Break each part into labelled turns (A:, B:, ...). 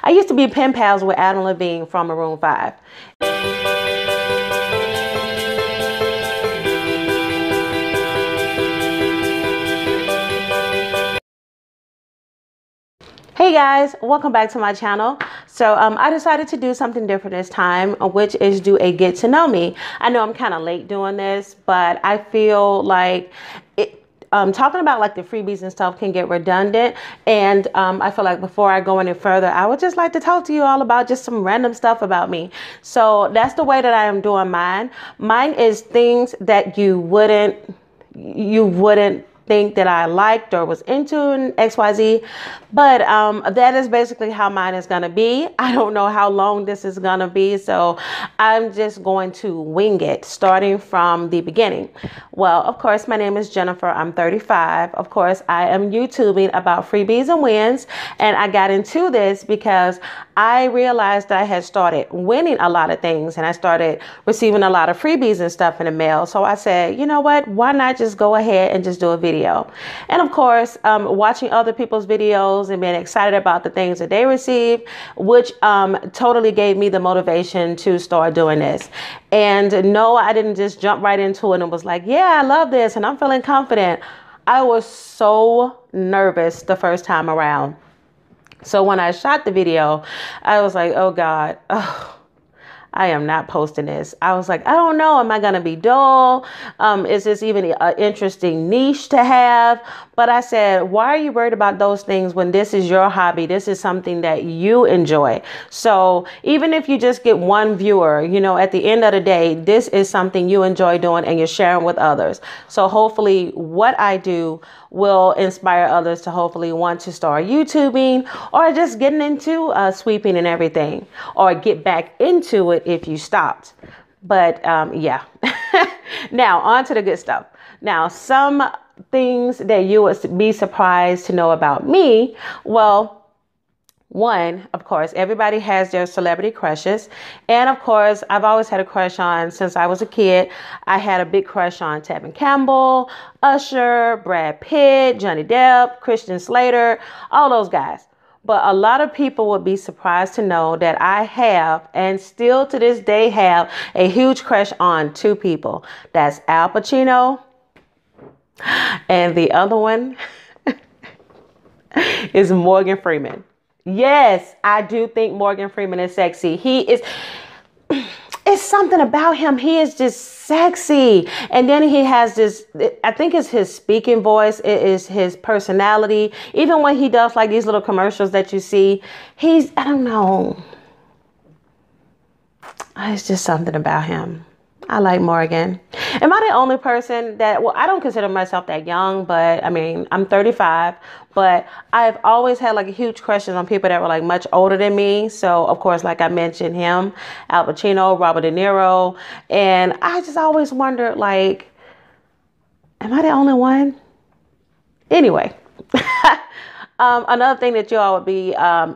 A: I used to be pen pals with Adam Levine from Maroon 5. Hey guys, welcome back to my channel. So I decided to do something different this time, which is do a get to know me. I know I'm kind of late doing this, but I feel like talking about like the freebies and stuff can get redundant. And I feel like before I go any further, I would just like to talk to you all about just some random stuff about me. So that's the way that I am doing mine. Mine is things that you wouldn't think that I liked or was into in XYZ, but that is basically how mine is gonna be. I don't know how long this is gonna be, so I'm just going to wing it, starting from the beginning. Well, of course, my name is Jennifer. I'm 35. Of course, I am YouTubing about freebies and wins, and I got into this because I realized that I had started winning a lot of things, and I started receiving a lot of freebies and stuff in the mail. So I said, you know what? Why not just go ahead and just do a video? And of course, watching other people's videos and being excited about the things that they receive, which totally gave me the motivation to start doing this. And no, I didn't just jump right into it and was like, yeah, I love this and I'm feeling confident. I was so nervous the first time around. So when I shot the video, I was like, oh God, I am not posting this. I was like, I don't know. Am I going to be dull? Is this even an interesting niche to have? But I said, why are you worried about those things when this is your hobby? This is something that you enjoy. So even if you just get one viewer, you know, at the end of the day, this is something you enjoy doing and you're sharing with others. So hopefully what I do will inspire others to hopefully want to start YouTubing or just getting into sweeping and everything, or get back into it if you stopped. But yeah. Now on to the good stuff. Now, some things that you would be surprised to know about me. Well, one, of course, everybody has their celebrity crushes. And of course, I've always had a crush on, since I was a kid, I had a big crush on Tevin Campbell, Usher, Brad Pitt, Johnny Depp, Christian Slater, all those guys. But a lot of people would be surprised to know that I have, and still to this day have, a huge crush on two people. That's Al Pacino, and the other one is Morgan Freeman. Yes, I do think Morgan Freeman is sexy. It's something about him. He is just sexy. And then he has this, I think it's his speaking voice. It is his personality. Even when he does like these little commercials that you see, I don't know. It's just something about him. I like Morgan. Am I the only person that, well, I don't consider myself that young, but I mean, I'm 35, but I've always had like a huge crush on people that were like much older than me. So of course, like I mentioned him, Al Pacino, Robert De Niro. And I just always wondered, like, am I the only one? Anyway. Another thing that you all would be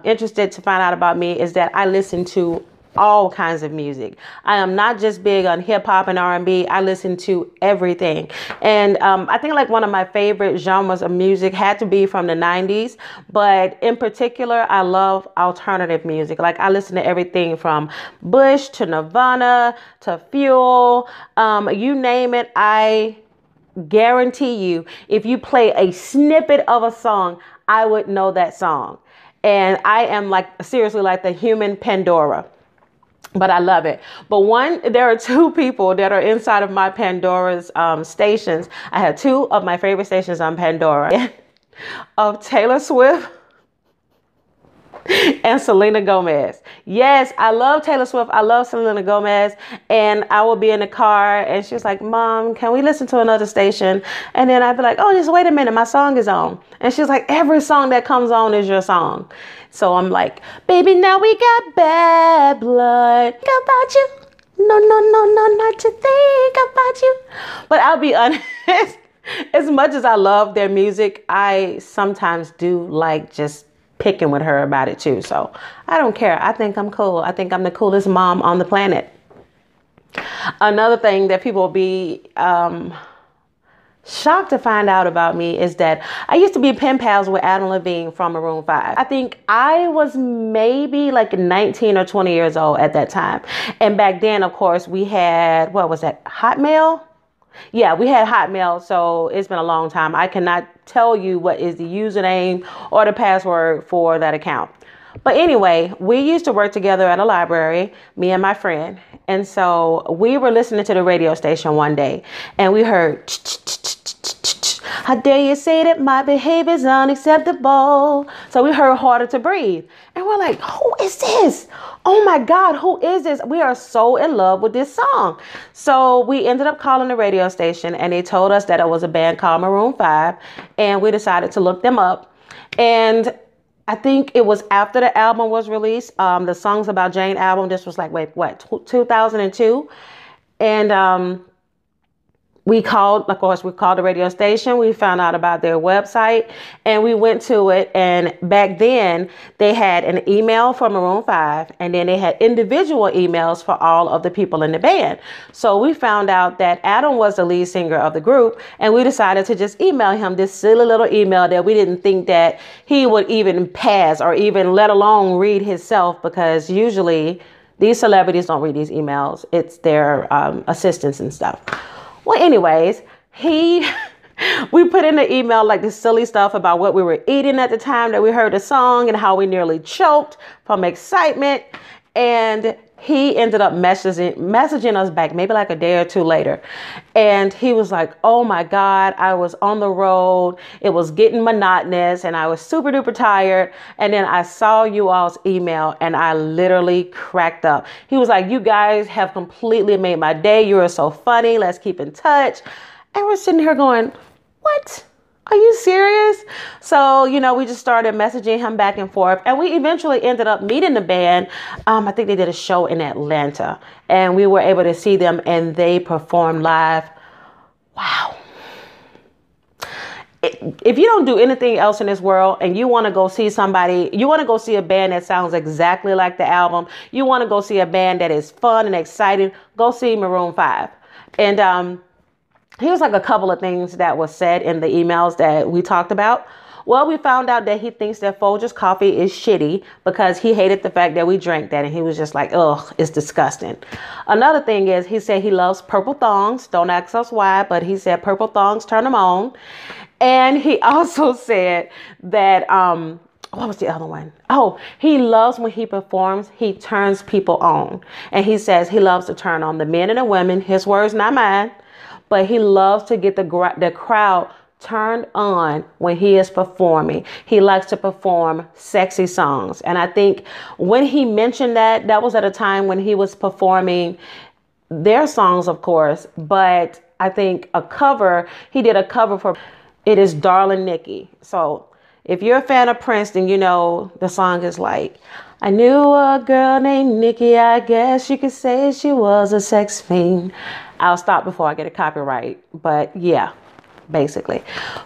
A: interested to find out about me is that I listen to all kinds of music. I am not just big on hip hop and R&B. I listen to everything. And I think like one of my favorite genres of music had to be from the 90s. But in particular, I love alternative music. Like I listen to everything from Bush to Nirvana to Fuel. You name it. I guarantee you, if you play a snippet of a song, I would know that song. And I am like, seriously, like the human Pandora. But I love it. But there are two people that are inside of my Pandora's stations. I have two of my favorite stations on Pandora of Taylor Swift and Selena Gomez. Yes, I love Taylor Swift. I love Selena Gomez. And I will be in the car and she was like, Mom, can we listen to another station? And then I'd be like, oh, just wait a minute. My song is on. And she's like, every song that comes on is your song. So I'm like, baby, now we got bad blood. Think about you. No, not to think about you. But I'll be honest, as much as I love their music, I sometimes do like just picking with her about it too. So I don't care. I think I'm cool. I think I'm the coolest mom on the planet. Another thing that people will be shocked to find out about me is that I used to be pen pals with Adam Levine from Maroon 5. I think I was maybe like 19 or 20 years old at that time. And back then, of course, we had, what was that, Hotmail? Yeah, we had Hotmail, so it's been a long time. I cannot tell you what is the username or the password for that account. But anyway, we used to work together at a library, me and my friend. And so we were listening to the radio station one day and we heard, how dare you say that my behavior is unacceptable? So we heard Harder to Breathe. And we're like, who is this? Oh my God, who is this? We are so in love with this song. So we ended up calling the radio station and they told us that it was a band called Maroon 5. And we decided to look them up. And I think it was after the album was released, the Songs About Jane album. This was like, 2002. And we called the radio station. We found out about their website and we went to it. And back then they had an email for Maroon 5 and then they had individual emails for all of the people in the band. So we found out that Adam was the lead singer of the group and we decided to just email him this silly little email that we didn't think that he would even pass or even let alone read himself, because usually these celebrities don't read these emails. It's their assistants and stuff. Well, anyways, we put in the email like this silly stuff about what we were eating at the time that we heard the song and how we nearly choked from excitement. And he ended up messaging us back maybe like a day or two later. And he was like, oh my God, I was on the road. It was getting monotonous and I was super duper tired. And then I saw you all's email and I literally cracked up. He was like, you guys have completely made my day. You are so funny. Let's keep in touch. And we're sitting here going, what? Are you serious? So, we just started messaging him back and forth and we eventually ended up meeting the band. I think they did a show in Atlanta and we were able to see them and they performed live. Wow. If you don't do anything else in this world and you want to go see somebody, you want to go see a band that sounds exactly like the album, you want to go see a band that is fun and exciting, go see Maroon 5. And, here's like a couple of things that was said in the emails that we talked about. Well, we found out that he thinks that Folgers coffee is shitty because he hated the fact that we drank that. And he was just like, ugh, it's disgusting. Another thing is he said he loves purple thongs. Don't ask us why, but he said purple thongs turn him on. And he also said that, what was the other one? Oh, he loves when he performs, he turns people on. And he says he loves to turn on the men and the women. His words, not mine. But he loves to get the crowd turned on when he is performing. He likes to perform sexy songs. And I think when he mentioned that was at a time when he was performing their songs, of course. But I think he did a cover for It Is Darling Nikki. So if you're a fan of Prince, then the song is like, I knew a girl named Nikki, I guess you could say she was a sex fiend. I'll stop before I get a copyright, but yeah, basically.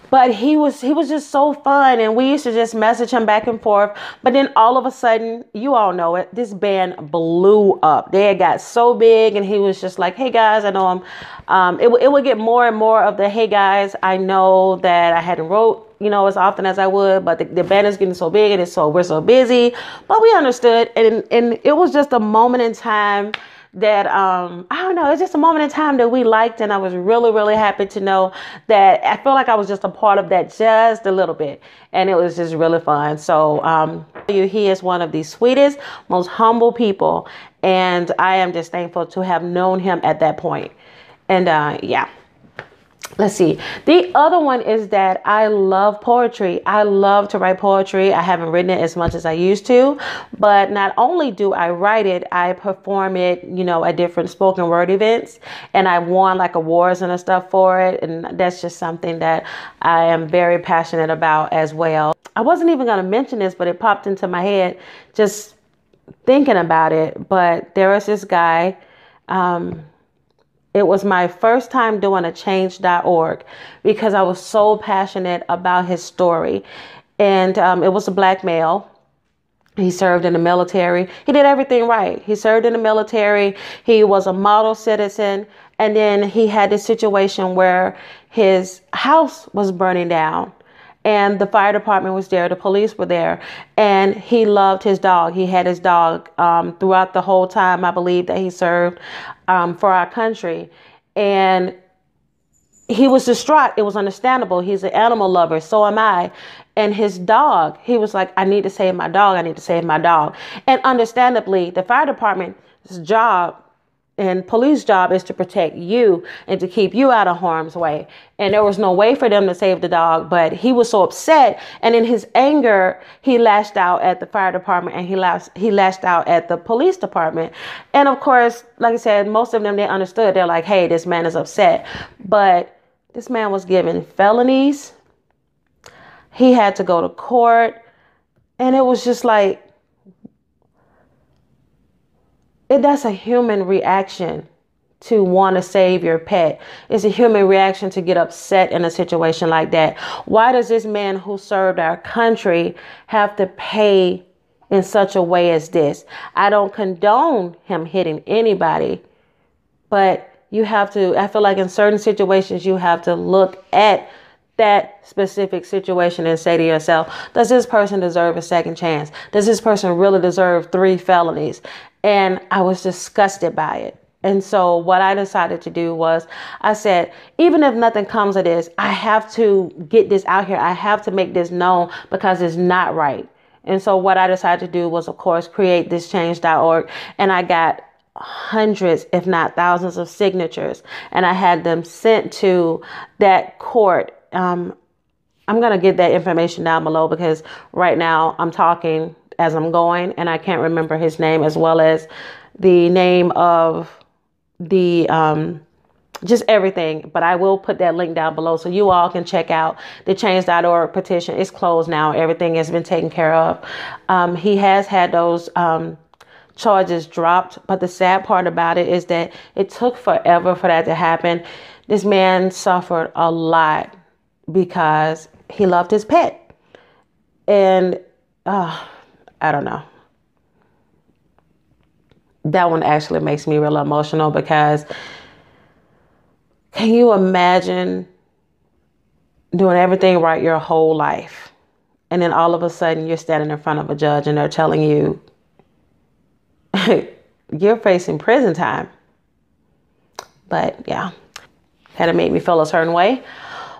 A: But he was just so fun and we used to just message him back and forth. But then all of a sudden, you all know it, this band blew up. They had got so big and he was just like, hey guys, I know I'm, it would get more and more of the, hey guys, I know that I hadn't wrote as often as I would, but the band is getting so big and we're so busy, but we understood. And it was just a moment in time that, I don't know, it's just a moment in time that we liked. And I was really, really happy to know that I feel like I was just a part of that just a little bit. And it was just really fun. So he is one of the sweetest, most humble people. And I am just thankful to have known him at that point. And yeah. Let's see. The other one is that I love poetry. I love to write poetry. I haven't written it as much as I used to, but not only do I write it, I perform it, at different spoken word events, and I've won like awards and stuff for it. And that's just something that I am very passionate about as well. I wasn't even going to mention this, but it popped into my head just thinking about it. But there was this guy, it was my first time doing a change.org because I was so passionate about his story. And it was a black male. He served in the military. He did everything right. He served in the military. He was a model citizen. And then he had this situation where his house was burning down and the fire department was there. The police were there, and he loved his dog. He had his dog throughout the whole time, I believe, that he served for our country. And he was distraught. It was understandable. He's an animal lover. So am I. And his dog, he was like, I need to save my dog. I need to save my dog. And understandably, the fire department's job and police job is to protect you and to keep you out of harm's way. And there was no way for them to save the dog, but he was so upset. And in his anger, he lashed out at the fire department and he lashed out at the police department. And of course, like I said, most of them, they understood. They're like, hey, this man is upset. But this man was given felonies. He had to go to court. And it was just like, that's a human reaction to want to save your pet. It's a human reaction to get upset in a situation like that. Why does this man who served our country have to pay in such a way as this? I don't condone him hitting anybody, but you have to, I feel like in certain situations, you have to look at that specific situation and say to yourself, does this person deserve a second chance? Does this person really deserve 3 felonies? And I was disgusted by it. And so what I decided to do was I said, even if nothing comes of this, I have to get this out here. I have to make this known because it's not right. And so what I decided to do was, of course, create this change.org. And I got hundreds, if not thousands of signatures. And I had them sent to that court. I'm going to get that information down below because right now I'm talking as I'm going and I can't remember his name as well as the name of the just everything. But I will put that link down below so you all can check out the change.org petition. It's closed now. Everything has been taken care of. He has had those charges dropped. But the sad part about it is that it took forever for that to happen. This man suffered a lot because he loved his pet. And I don't know. That one actually makes me real emotional because can you imagine doing everything right your whole life? And then all of a sudden you're standing in front of a judge and they're telling you you're facing prison time. But yeah, had to make me feel a certain way.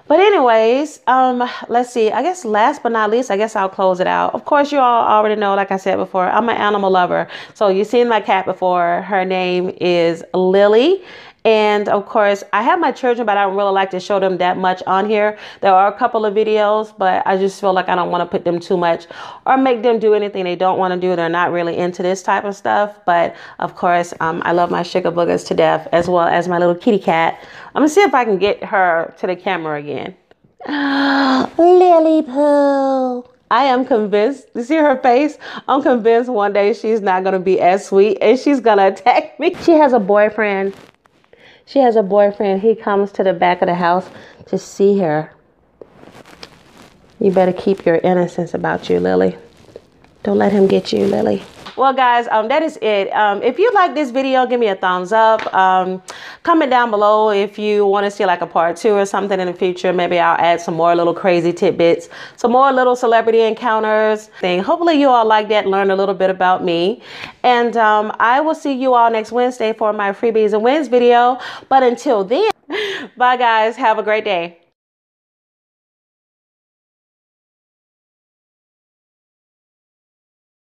A: But anyways, let's see. I guess last but not least, I guess I'll close it out. Of course, you all already know, like I said before, I'm an animal lover. So you've seen my cat before. Her name is Lily. And of course, I have my children, but I don't really like to show them that much on here. There are a couple of videos, but I just feel like I don't want to put them too much or make them do anything they don't want to do. They're not really into this type of stuff. But of course, I love my sugar boogers to death, as well as my little kitty cat. I'm going to see if I can get her to the camera again. Lily Poo. I am convinced, you see her face? I'm convinced one day she's not going to be as sweet and she's going to attack me. She has a boyfriend. She has a boyfriend. He comes to the back of the house to see her. You better keep your innocence about you, Lily. Don't let him get you, Lily. Well, guys, that is it. If you like this video, give me a thumbs up. Comment down below if you want to see like a part 2 or something in the future. Maybe I'll add some more little crazy tidbits, some more little celebrity encounters. Hopefully you all like that, learn a little bit about me. And I will see you all next Wednesday for my freebies and wins video. But until then, bye guys. Have a great day.